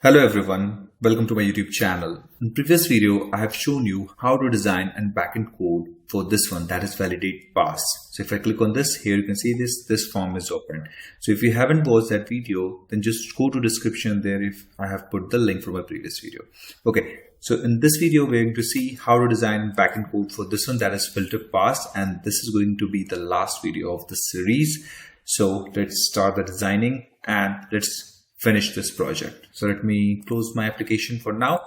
Hello everyone, welcome to my YouTube channel. In previous video, I have shown you how to design and backend code for this one, that is validate pass. So if I click on this, here you can see this form is open. So if you haven't watched that video, then just go to description there if I have put the link from my previous video. Okay, so in this video, we're going to see how to design backend code for this one, that is filter pass, and this is going to be the last video of the series. So let's start the designing and let's finish this project. So let me close my application for now.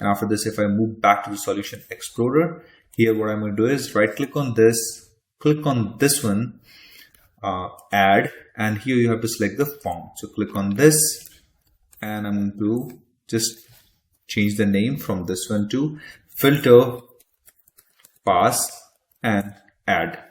And after this, if I move back to the solution explorer, here what I'm going to do is right click on this, click on this one, add, and here you have to select the form. So click on this and I'm going to just change the name from this one to filter pass and add.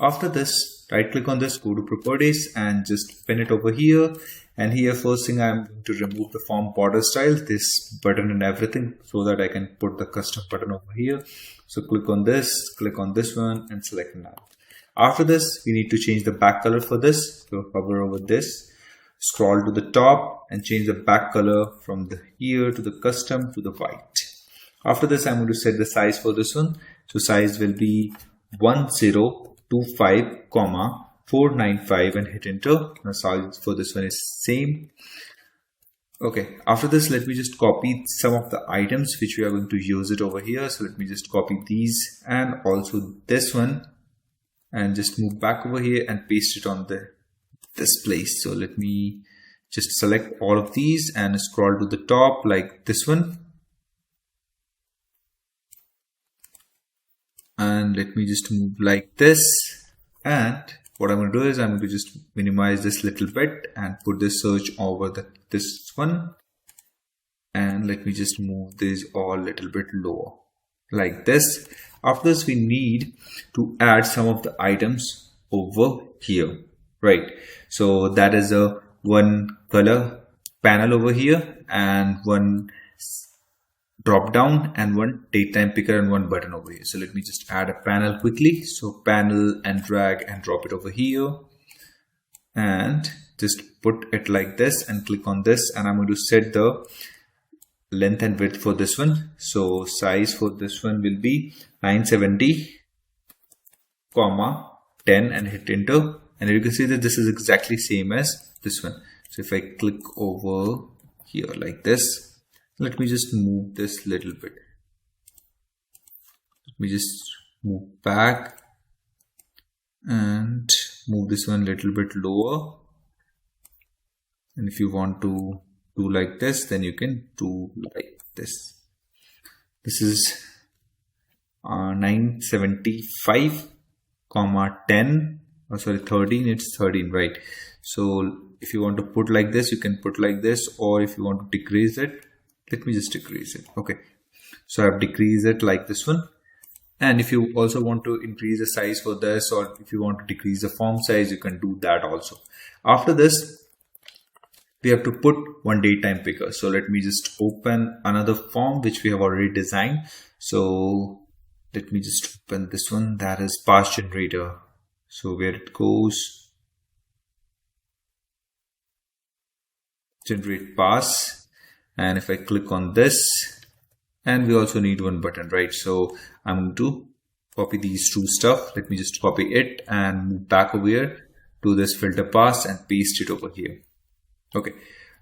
After this, right click on this, go to properties and just pin it over here. And here, first thing, I'm going to remove the form border style, this button and everything, so that I can put the custom button over here. So click on this one and select now. After this, we need to change the back color for this. So hover over this, scroll to the top and change the back color from the here to the custom to the white. After this, I'm going to set the size for this one. So size will be 1025, 495 and hit enter. Now size for this one is same. Okay, after this, let me just copy some of the items which we are going to use it over here. So let me just copy these and also this one and just move back over here and paste it on this place. So let me just select all of these and scroll to the top like this one. And let me just move like this. And what I'm going to do is I'm going to just minimize this little bit and put this search over this one. And let me just move this all a little bit lower like this. After this, we need to add some of the items over here, right? So that is a one color panel over here and one drop down and one date time picker and one button over here. So let me just add a panel quickly. So panel and drag and drop it over here and just put it like this and click on this, and I'm going to set the length and width for this one. So size for this one will be 970, 10 and hit enter. And you can see that this is exactly same as this one. So if I click over here like this, let me just move this little bit. Let me just move back and move this one a little bit lower. And if you want to do like this, then you can do like this. This is 975, 10. Oh, sorry, 13. It's 13, right? So if you want to put like this, you can put like this, or if you want to decrease it, let me just decrease it. Okay, so I've decreased it like this one. And if you also want to increase the size for this, or if you want to decrease the form size, you can do that also. After this, we have to put one date time picker. So let me just open another form which we have already designed. So let me just open this one, that is pass generator. So where it goes, generate pass. And if I click on this, and we also need one button, right? So I'm going to copy these two stuff. Let me just copy it and move back over here to this filter pass and paste it over here. Okay.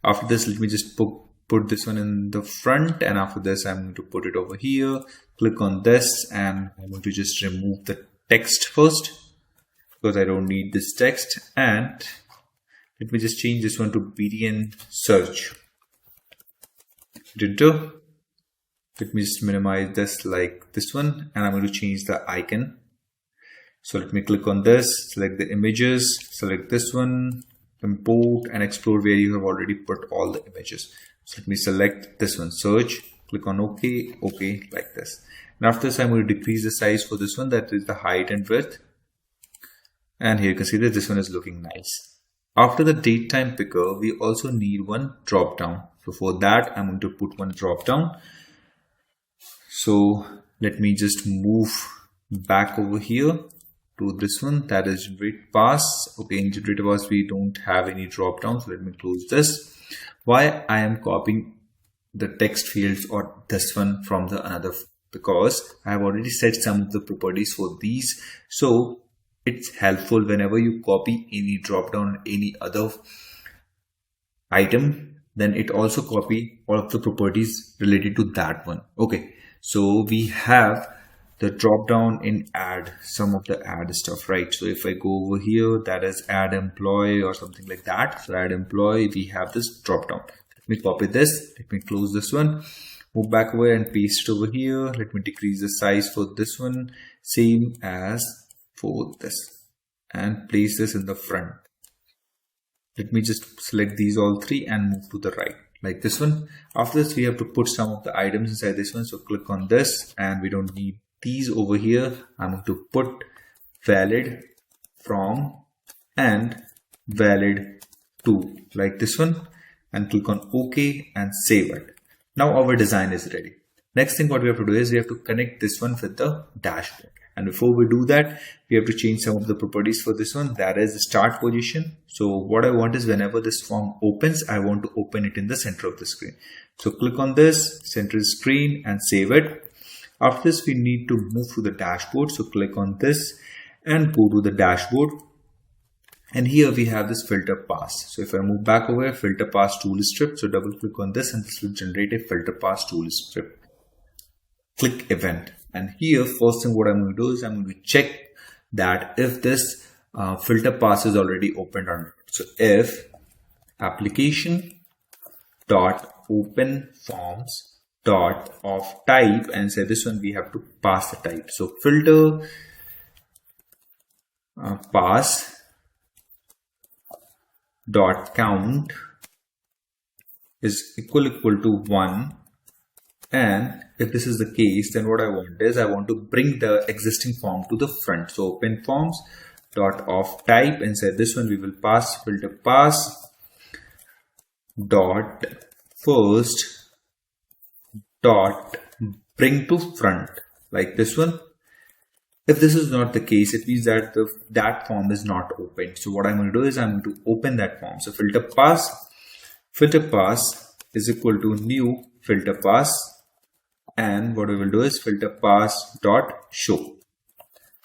After this, let me just put this one in the front. And after this, I'm going to put it over here. Click on this and I'm going to just remove the text first because I don't need this text. And let me just change this one to BTN search. Enter. Let me just minimize this like this one, and I'm going to change the icon. So let me click on this, select the images, select this one, import and explore where you have already put all the images. So let me select this one, search, click on OK, OK, like this. And after this, I'm going to decrease the size for this one, that is the height and width. And here you can see that this one is looking nice. After the date time picker, we also need one drop down. So for that, I'm going to put one drop down. So let me just move back over here to this one, that is generate pass. Okay, in generate pass, we don't have any drop down. So let me close this. Why I am copying the text fields or this one from the another, because I have already set some of the properties for these. So it's helpful whenever you copy any drop down, any other item, then it also copy all of the properties related to that one. Okay, so we have the drop down in add, some of the add stuff, right? So if I go over here, that is add employee or something like that. So add employee, we have this drop down. Let me copy this, let me close this one, move back over and paste it over here. Let me decrease the size for this one, same as for this, and place this in the front. Let me just select these all three and move to the right like this one. After this, we have to put some of the items inside this one. So click on this, and we don't need these over here. I'm going to put valid from and valid to like this one, and click on OK and save it. Now our design is ready. Next thing what we have to do is we have to connect this one with the dashboard. And before we do that, we have to change some of the properties for this one. That is the start position. So what I want is whenever this form opens, I want to open it in the center of the screen. So click on this, center the screen, and save it. After this, we need to move to the dashboard. So click on this and go to the dashboard. And here we have this filter pass. So if I move back over, filter pass tool strip. So double click on this and this will generate a filter pass tool strip. Click event. And here, first thing what I'm going to do is I'm going to check that if this filter pass is already opened or not. So if application dot open forms dot of type, and say this one we have to pass the type. So filter pass dot count is equal to 1. And if this is the case, then what I want is I want to bring the existing form to the front. So open forms dot of type, and say this one we will pass filter pass dot first dot bring to front like this one. If this is not the case, it means that that form is not open. So what I'm going to do is I'm going to open that form. So filter pass is equal to new filter pass. And what we will do is filter pass dot show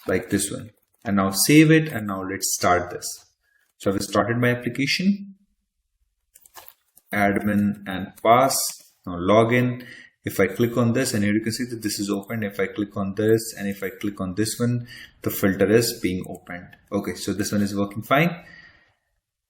like this one. And now save it, and now let's start this. So I've started my application, admin and pass. Now login. If I click on this, and here you can see that this is open. If I click on this and if I click on this one, the filter is being opened. Okay, so this one is working fine.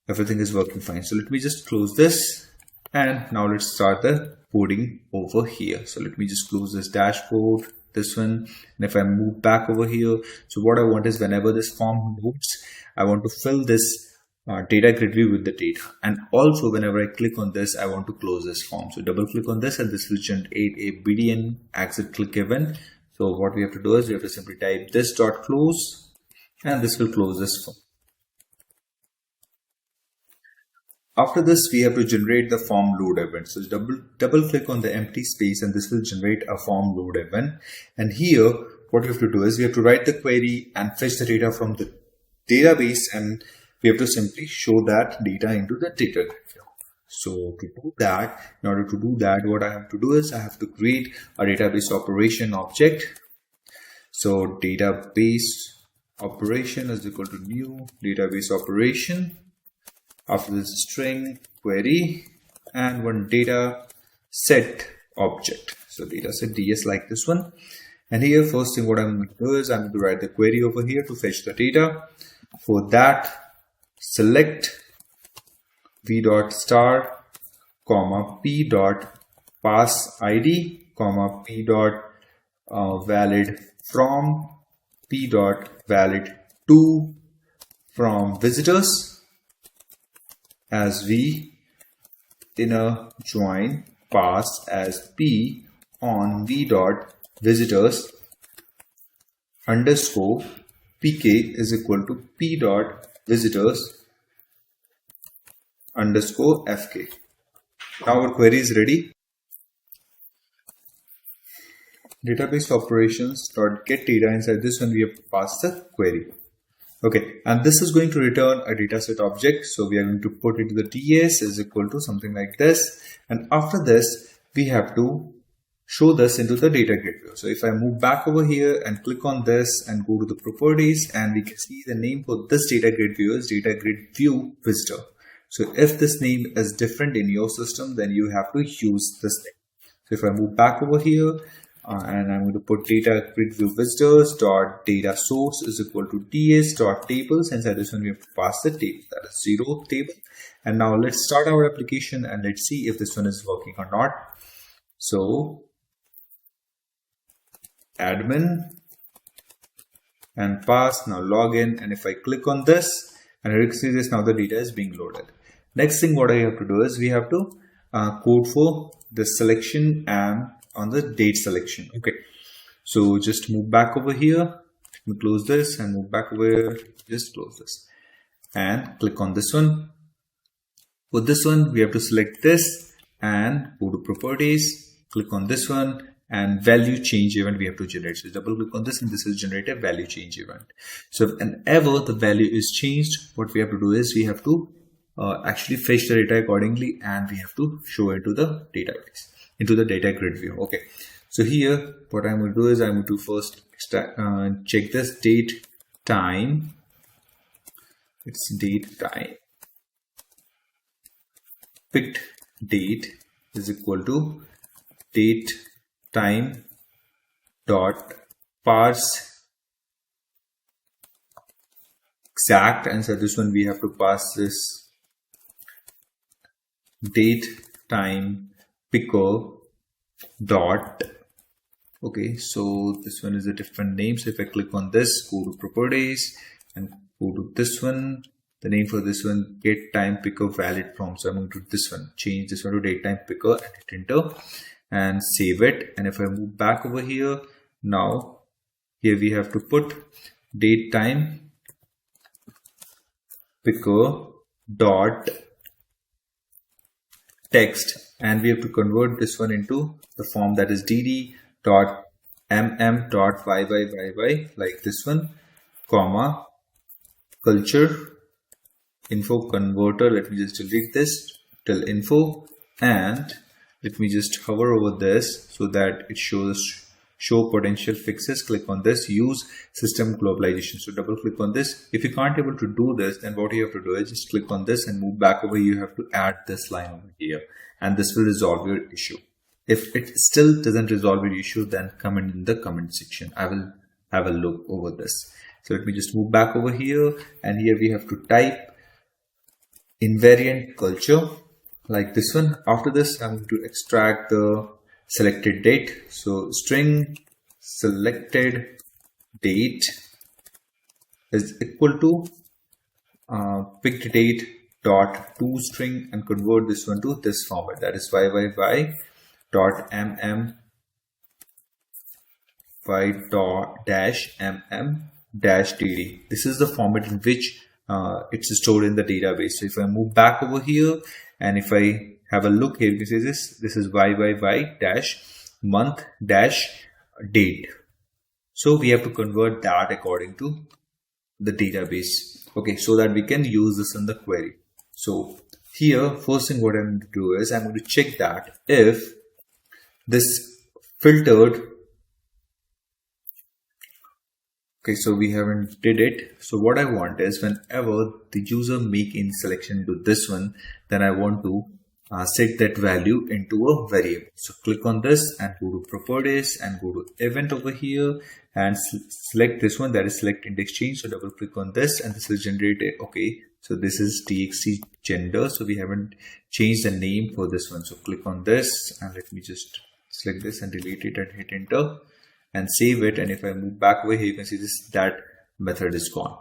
Everything is working fine. So let me just close this, and now let's start the coding over here. So let me just close this dashboard, this one, and if I move back over here, so what I want is whenever this form moves, I want to fill this data grid view with the data. And also whenever I click on this, I want to close this form. So double click on this, and this will generate a BDN exit click event. So what we have to do is we have to simply type this dot close, and this will close this form. After this, we have to generate the form load event. So double click on the empty space, and this will generate a form load event. And here, what we have to do is we have to write the query and fetch the data from the database, and we have to simply show that data into the data grid. So to do that, in order to do that, what I have to do is I have to create a database operation object. So database operation is equal to new database operation. After this, string query and one data set object. So data set ds like this one. And here, first thing what I'm going to do is I'm going to write the query over here to fetch the data. For that, select v dot star comma p dot pass id comma p dot valid from p dot valid to from visitors as v inner join pass as p on v dot visitors underscore pk is equal to p dot visitors underscore fk. Now our query is ready. Database operations dot get data. Inside this one we have to pass the query. Okay, and this is going to return a dataset object. So we are going to put it to the ts is equal to something like this. And after this, we have to show this into the data grid view. So if I move back over here and click on this and go to the properties, and we can see the name for this data grid view is data grid view visitor. So if this name is different in your system, then you have to use this name. So if I move back over here and I'm going to put data grid view visitors dot data source is equal to ds dot tables, inside this one we have to pass the table, that is 0 table. And now let's start our application and let's see if this one is working or not. So admin and pass, now login, and if I click on this and you can see this, now the data is being loaded. Next thing what I have to do is we have to code for the selection and on the date selection. Okay, so just move back over here, close this and move back over here, just close this and click on this one. For this one we have to select this and go to properties, click on this one, and value change event we have to generate. So double click on this and this will generate a value change event. So whenever the value is changed, what we have to do is we have to actually fetch the data accordingly and we have to show it to the database, into the data grid view. Okay, so here what I'm going to do is I'm going to first check this date time. It's date time picked date is equal to date time dot parse exact, and so this one we have to pass this date time picker dot. Okay, so this one is a different name. So if I click on this, go to properties and go to this one, the name for this one, get time picker valid from. So I'm going to do this one, change this one to date time picker and hit enter and save it. And if I move back over here, now here we have to put date time picker dot text, and we have to convert this one into the form that is dd dot dot yy like this one, comma culture info converter. Let me just delete this till info, and let me just hover over this so that it shows show potential fixes. Click on this, use system globalization. So double click on this. If you can't able to do this, then what you have to do is just click on this and move back over. You have to add this line over here and this will resolve your issue. If it still doesn't resolve your issue, then comment in the comment section. I will have a look over this. So let me just move back over here, and here we have to type invariant culture like this one. After this, I'm going to extract the selected date. So string selected date is equal to picked date dot toString and convert this one to this format, that is yy dot y dot dash dash dd. This is the format in which it's stored in the database. So if I move back over here and if I have a look here, this is yy dash month dash date. So we have to convert that according to the database, okay, so that we can use this in the query. So here, first thing what I'm going to do is I'm going to check that if this filtered. Okay, so we haven't did it. So what I want is whenever the user make any selection to this one, then I want to set that value into a variable. So click on this and go to properties and go to event over here and select this one, that is select index change. So double click on this and this will generate it. Okay, so this is txt gender. So we haven't changed the name for this one. So click on this and let me just select this and delete it and hit enter and save it. And if I move back over here, you can see this, that method is gone.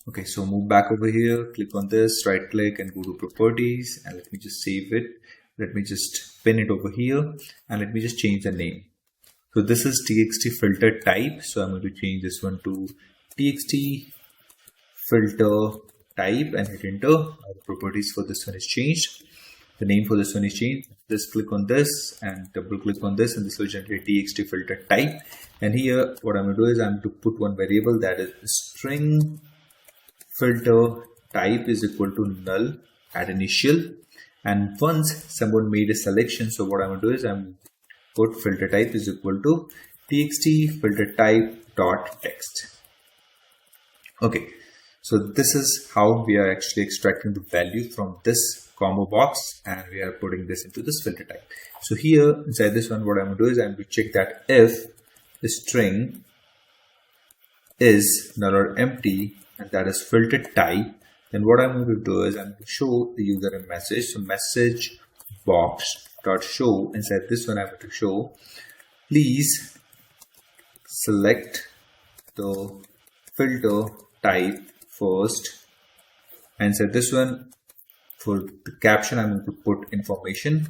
Okay, so move back over here, click on this, right click and go to properties and let me just save it. Let me just pin it over here and let me just change the name. So this is txt filter type. So I'm going to change this one to txt filter type and hit enter. The properties for this one is changed. The name for this one is changed. Just click on this and double click on this and this will generate txt filter type. And here what I'm going to do is I'm going to put one variable, that is string filter type is equal to null at initial, And once someone made a selection, so what I'm going to do is I'm put filter type is equal to txt filter type dot text. Okay, so this is how we are actually extracting the value from this combo box, and we are putting this into this filter type. So here inside this one, what I'm going to do is I'm going to check that if the string is null or empty, and that is filter type, then what I'm going to do is I'm going to show the user a message. So message box dot show, inside this one I'm going to show please select the filter type first, and inside this one for the caption I'm going to put information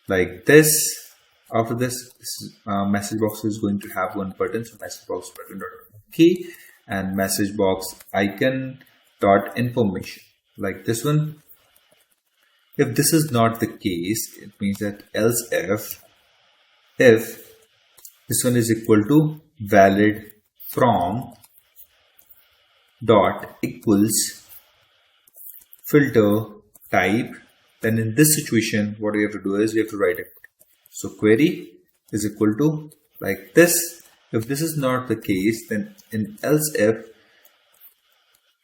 like this. After this message box is going to have one button, so message box button dot key and message box icon dot information like this one. If this is not the case, it means that else if this one is equal to valid from dot equals filter type, then in this situation what we have to do is we have to write it. So query is equal to like this. If this is not the case, then in else if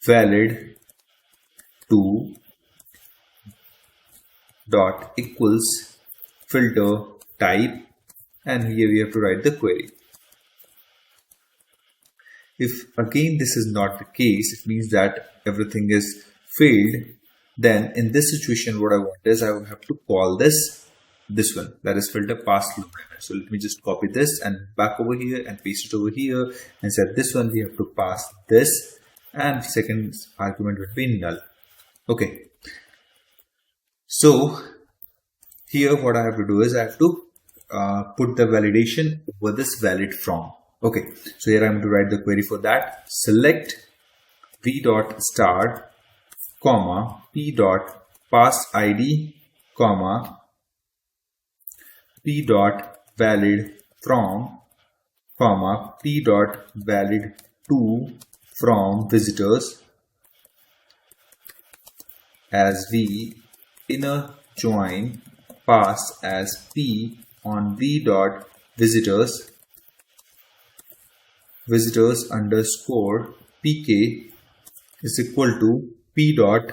valid to dot equals filter type, and here we have to write the query. If again this is not the case, it means that everything is failed. Then in this situation what I want is I will have to call this one, that is filter pass loop. So let me just copy this and back over here and paste it over here, and set this one we have to pass this, and second argument would be null. Okay, so here what I have to do is I have to put the validation over this valid from. Okay, so here I'm going to write the query for that. Select v dot start comma p dot pass id comma p dot valid from comma p dot valid to from visitors as v inner join pass as p on v dot visitors underscore pk is equal to p dot,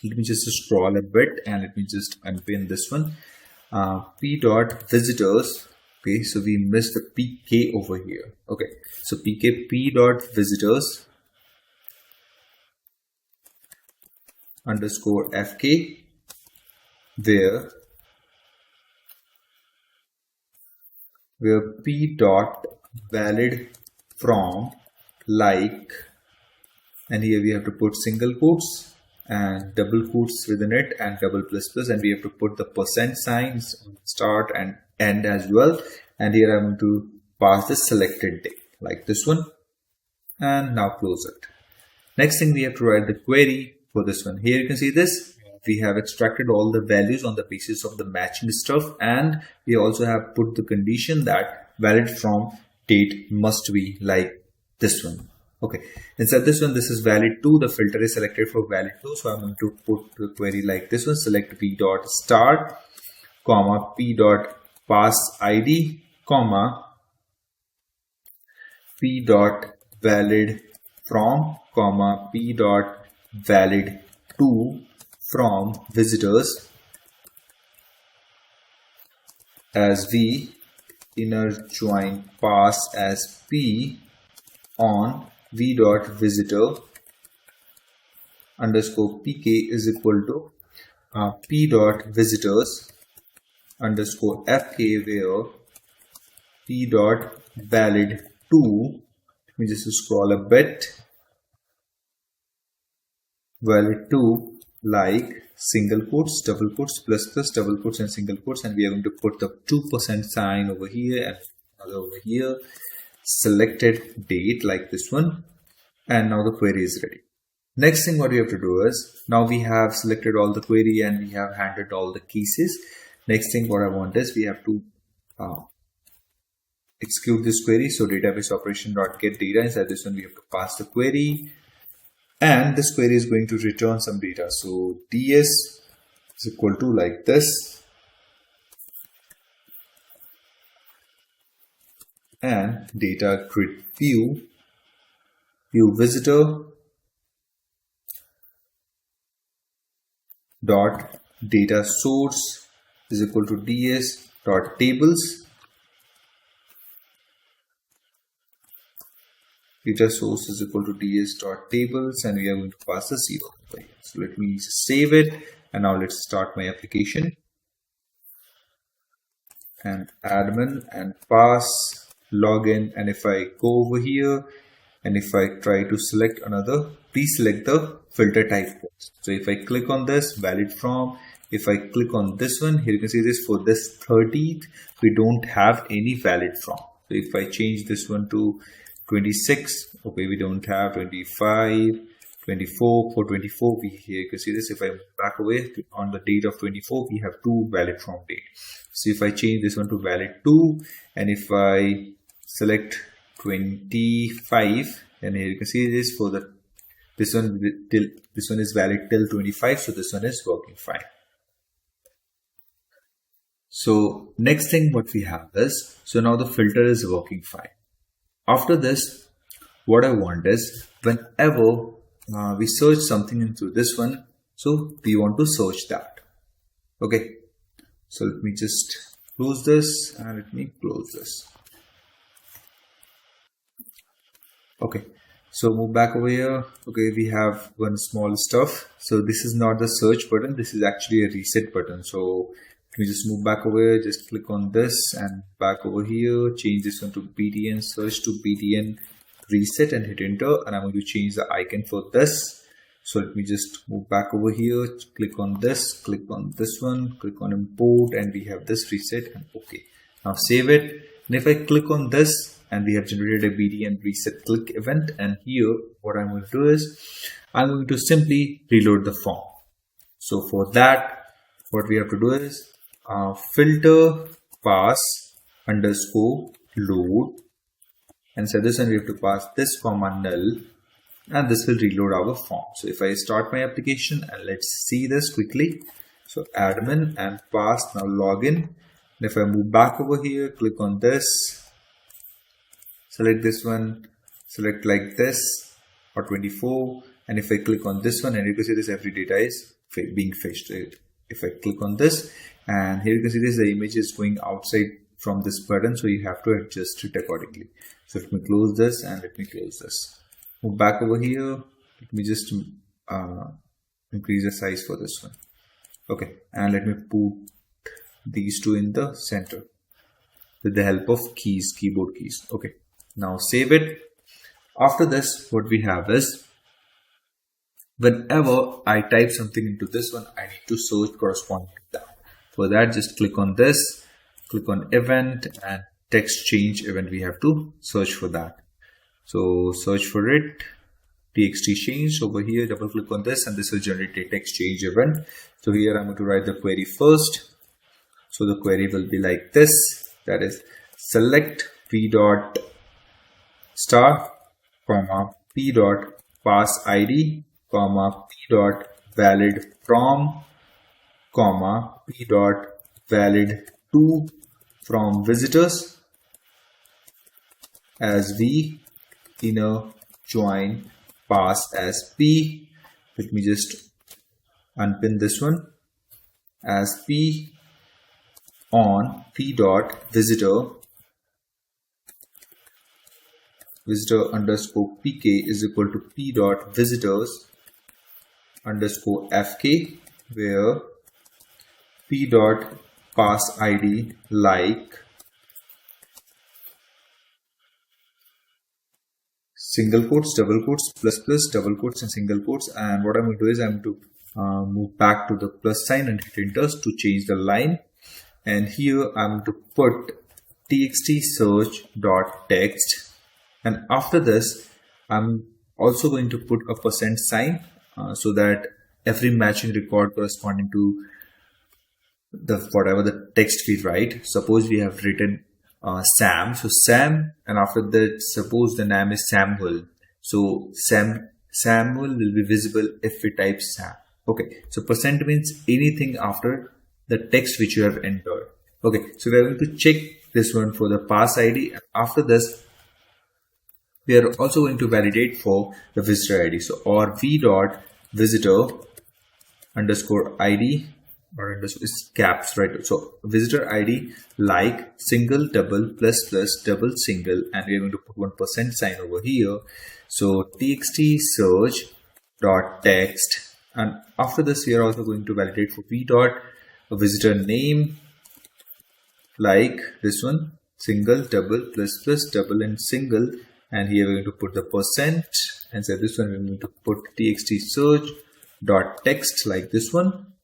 let me just scroll a bit and let me just unpin this one, p dot visitors. Okay, so we missed the pk over here. Okay, so pk p dot visitors underscore fk, where p dot valid from like, and here we have to put single quotes and double quotes within it and double plus plus, and we have to put the percent signs on start and end as well. And here I'm going to pass the selected date like this one, and now close it. Next thing, we have to write the query for this one. Here you can see this, we have extracted all the values on the basis of the matching stuff, and we also have put the condition that valid from date must be like this one. Okay, inside this one, this is valid to, the filter is selected for valid to, so I'm going to put the query like this one. Select p dot start comma p dot pass id comma p dot valid from comma p dot valid to from visitors as v inner join pass as p on v dot visitor underscore pk is equal to p dot visitors underscore fk, where p dot valid to, let me just scroll a bit, valid to like single quotes, double quotes, plus plus, double quotes and single quotes, and we are going to put the 2% sign over here and another over here. Selected date like this one, and now the query is ready. Next thing what we have to do is, now we have selected all the query and we have handled all the cases. Next thing what I want is we have to execute this query. So database operation dot get data, inside this one we have to pass the query and this query is going to return some data. So ds is equal to like this, and data grid view visitor dot data source is equal to ds dot tables. Data source is equal to ds dot tables, and we are going to pass the 0. So let me save it, and now let's start my application. And admin and pass login, and if I go over here and if I try to select another, please select the filter type. So if I click on this valid from, if I click on this one here, you can see this for this 30th we don't have any valid from. So if I change this one to 26, okay, we don't have 25, 24. For 24 we here you can see this. If I back away on the date of 24, we have 2 valid from date. So if I change this one to valid 2, and if I select 25, and here you can see this for the this one is valid till 25, so this one is working fine. So next thing what we have is, so now the filter is working fine. After this, what I want is, whenever we search something into this one, so we want to search that. Okay, so let me just close this, and let me close this. Okay, so move back over here. Okay, we have one small stuff. So this is not the search button, this is actually a reset button. So let me just move back over here, just click on this and back over here, change this one to btn search to btn reset and hit enter, and I'm going to change the icon for this. So let me just move back over here, click on this one, click on import, and we have this reset, and okay. Now save it, and if I click on this, and we have generated a btn reset click event, and here what I'm going to do is I'm going to simply reload the form. So for that, what we have to do is filter pass underscore load, and so this one we have to pass this comma null, and this will reload our form. So if I start my application, and let's see this quickly. So admin and pass now login, and if I move back over here, click on this, select this one, select like this or 24, and if I click on this one, and you can see this every data is being fetched. If I click on this, and here you can see this, the image is going outside from this button, so you have to adjust it accordingly. So let me close this, and let me close this. Move back over here, let me just increase the size for this one. Okay, and let me put these two in the center with the help of keys, keyboard keys. Okay, now save it. After this, what we have is, whenever I type something into this one, I need to search corresponding to that. For that, just click on this, click on event, and text change event, we have to search for that. So search for it, txt change over here, double click on this, and this will generate a text change event. So here I'm going to write the query first. So the query will be like this, that is select p dot star comma p dot pass id comma p dot valid from comma p dot valid to from visitors as v inner join pass as p. Let me just unpin this one as p on p dot visitor underscore pk is equal to p dot visitors underscore fk, where p dot pass id like single quotes, double quotes, plus plus, double quotes, and single quotes. And what I'm going to do is I'm going to move back to the plus sign and hit enter to change the line. And here I'm going to put txt search dot text, and after this I'm also going to put a percent sign so that every matching record corresponding to the whatever the text we write. Suppose we have written Sam, so Sam, and after that suppose the name is Samuel, so Samuel will be visible if we type Sam. Okay, so percent means anything after the text which you have entered. Okay, so we are going to check this one for the pass ID. After this, we are also going to validate for the visitor ID. So or v dot visitor underscore ID or underscore is caps, right? So visitor ID like single double plus plus double single, and we are going to put 1% sign over here. So txt search dot text, and after this we are also going to validate for v dot a visitor name like this one, single double plus plus double and single, and here we're going to put the percent, and so this one we're going to put txt search dot text like this one.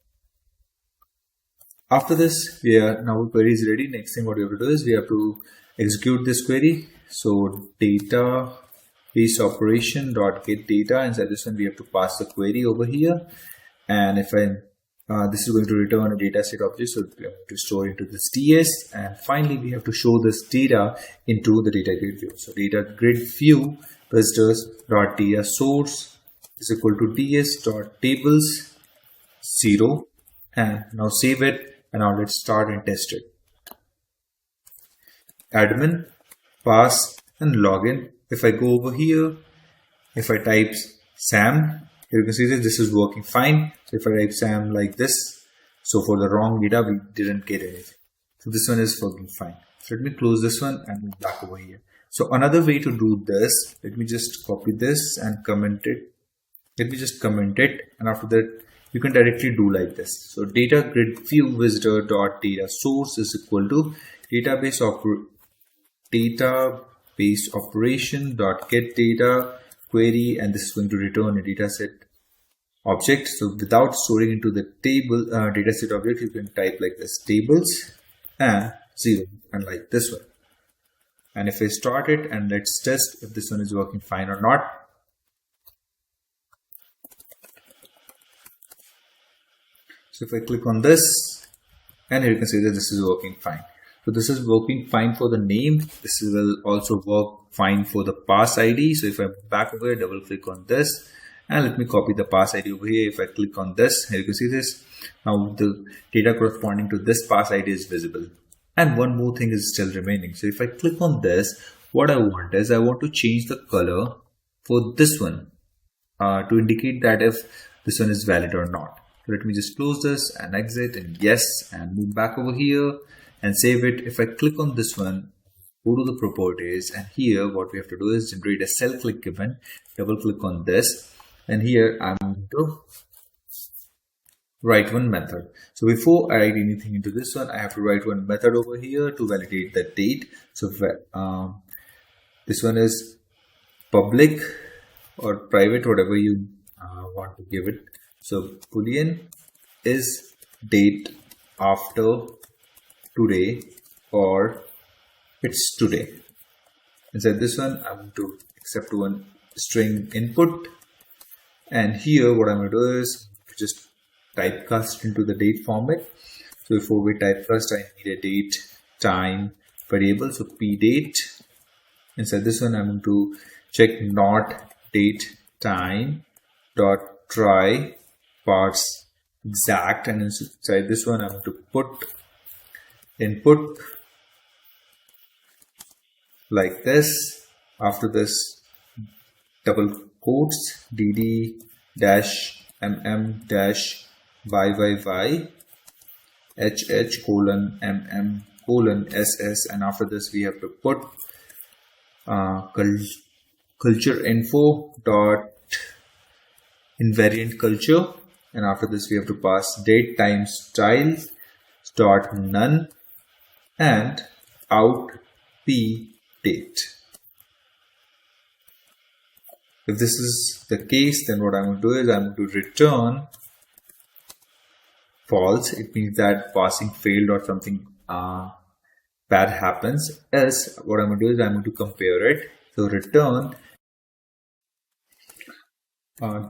After this, we are now query is ready. Next thing what we have to do is we have to execute this query. So database operation dot get data, and so this one we have to pass the query over here, and if this is going to return a data set object, so we have to store into this ds, and finally we have to show this data into the data grid view. So data grid view visitors dot data source is equal to ds dot tables 0, and now save it, and now let's start and test it. Admin pass and login. If I go over here, if I type Sam, you can see that this is working fine. So if I type Sam like this, so for the wrong data we didn't get anything. So this one is working fine. So let me close this one and move back over here. So another way to do this, let me just copy this and comment it. Let me just comment it, and after that you can directly do like this. So data grid view visitor dot data source is equal to database operation dot get data query, and this is going to return a dataset object. So without storing into the table dataset object, you can type like this, tables and 0, and like this one. And if I start it, and let's test if this one is working fine or not. So if I click on this, and here you can see that this is working fine. So this is working fine for the name. This will also work fine for the pass ID. So if I back over here, double click on this, and let me copy the pass ID over here. If I click on this, here you can see this. Now the data corresponding to this pass ID is visible. And one more thing is still remaining. So if I click on this, what I want is I want to change the color for this one to indicate that if this one is valid or not. So let me just close this and exit and yes, and move back over here and save it. If I click on this one, go to the properties, and here what we have to do is generate a cell click event. Double click on this, and here I'm going to write one method. So before I write anything into this one, I have to write one method over here to validate the date. So this one is public or private, whatever you want to give it. So boolean is date after today, or it's today. Inside this one, I'm going to accept one string input, and here what I'm going to do is just typecast into the date format. So before we typecast, I need a date time variable. So pdate. Inside this one, I'm going to check not date time dot try parse exact, and inside this one I'm going to put input like this. After this, double quotes dd dash mm dash yyyh colon colon ss, and after this we have to put culture info dot invariant culture, and after this we have to pass date time style dot none and out p date. If this is the case, then what I'm going to do is I'm going to return false. It means that passing failed or something bad happens. Else what I'm going to do is I'm going to compare it. So return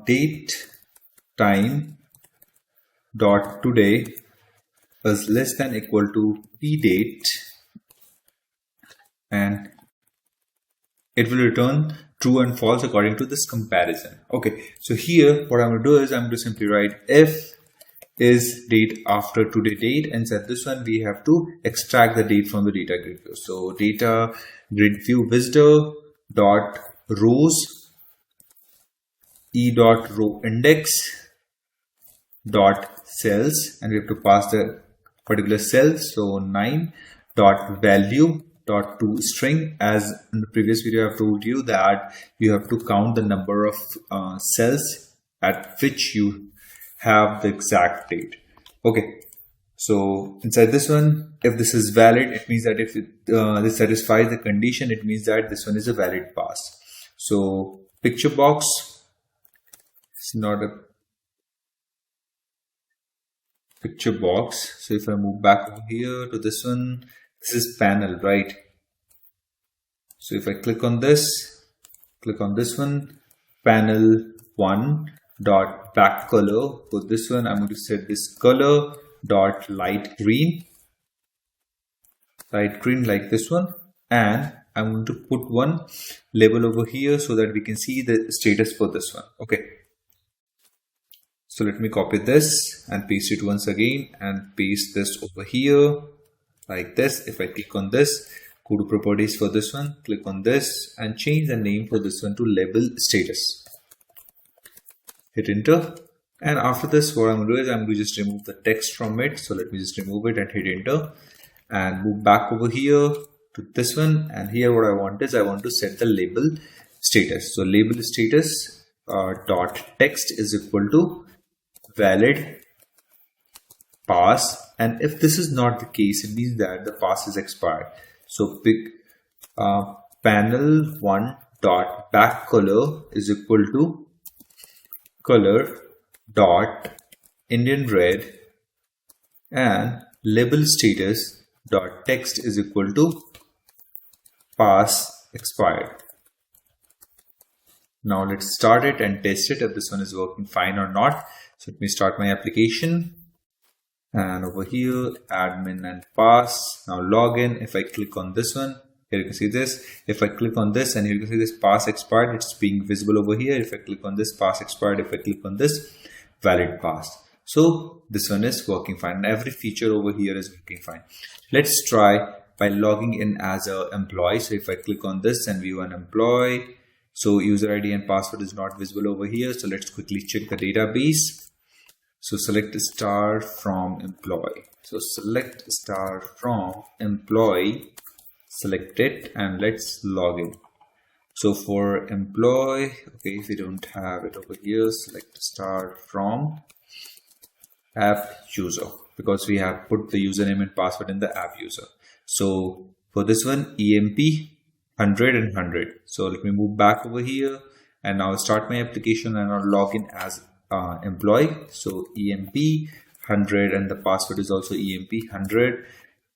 date time dot today is less than equal to p date, and it will return true and false according to this comparison. Okay, so here what I'm going to do is I'm going to simply write if is date after today date, and set this one we have to extract the date from the data grid view. So data grid view visitor dot rows e dot row index dot cells, and we have to pass the particular cell. So 9 dot value dot to string. As in the previous video I've told you that you have to count the number of cells at which you have the exact date. Okay, so inside this one, if this is valid, it means that if this satisfies the condition, it means that this one is a valid pass. So picture box is not a picture box. So if I move back over here to this one, this is panel, right? So if I click on this one, panel 1 dot back color. For this one, I'm going to set this color dot light green like this one, and I'm going to put one label over here so that we can see the status for this one. Okay, so let me copy this and paste it once again and paste this over here like this. If I click on this, go to properties for this one, click on this and change the name for this one to label status. Hit enter, and after this what I'm going to do is I'm going to just remove the text from it. So let me just remove it and hit enter and move back over here to this one, and here what I want is I want to set the label status. So label status dot text is equal to valid pass, and if this is not the case, it means that the pass is expired. So pick panel 1 dot back color is equal to color dot Indian red, and label status dot text is equal to pass expired. Now let's start it and test it if this one is working fine or not. So let me start my application, and over here admin and pass. Now login. If I click on this one, here you can see this. If I click on this, and here you can see this pass expired, it's being visible over here. If I click on this, pass expired. If I click on this, valid pass. So this one is working fine, and every feature over here is working fine. Let's try by logging in as an employee. So if I click on this and view an employee, so user ID and password is not visible over here. So let's quickly check the database. So select star from employee. So select star from employee, select it, and let's log in. So for employee, okay, if we don't have it over here, select star from app user, because we have put the username and password in the app user. So for this one, EMP 100 and 100. So let me move back over here and now start my application, and I'll log in as employee. So EMP 100, and the password is also EMP 100,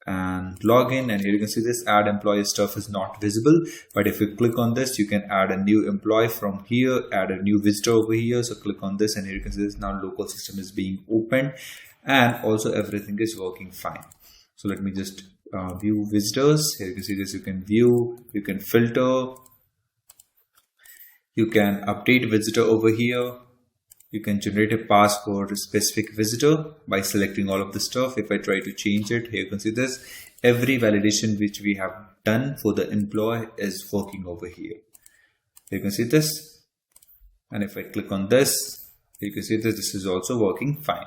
and log in. And here you can see this add employee stuff is not visible, but if you click on this, you can add a new employee from here, add a new visitor over here. So click on this, and here you can see this now local system is being opened, and also everything is working fine. So let me just view visitors. Here you can see this, you can view, you can filter, you can update visitor over here. You can generate a pass for a specific visitor by selecting all of the stuff. If I try to change it, here you can see this. Every validation which we have done for the employee is working over here. You can see this. And if I click on this, you can see this is also working fine.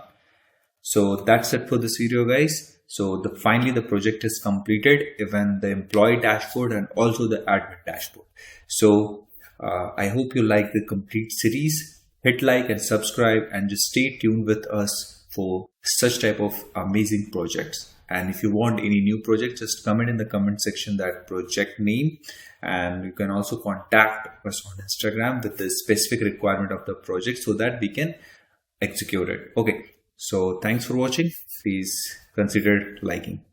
So that's it for this video, guys. So finally the project is completed, even the employee dashboard and also the admin dashboard. So I hope you like the complete series. Hit like and subscribe, and just stay tuned with us for such type of amazing projects. And if you want any new project, just comment in the comment section that project name, and you can also contact us on Instagram with the specific requirement of the project so that we can execute it. Okay, so thanks for watching. Please consider liking.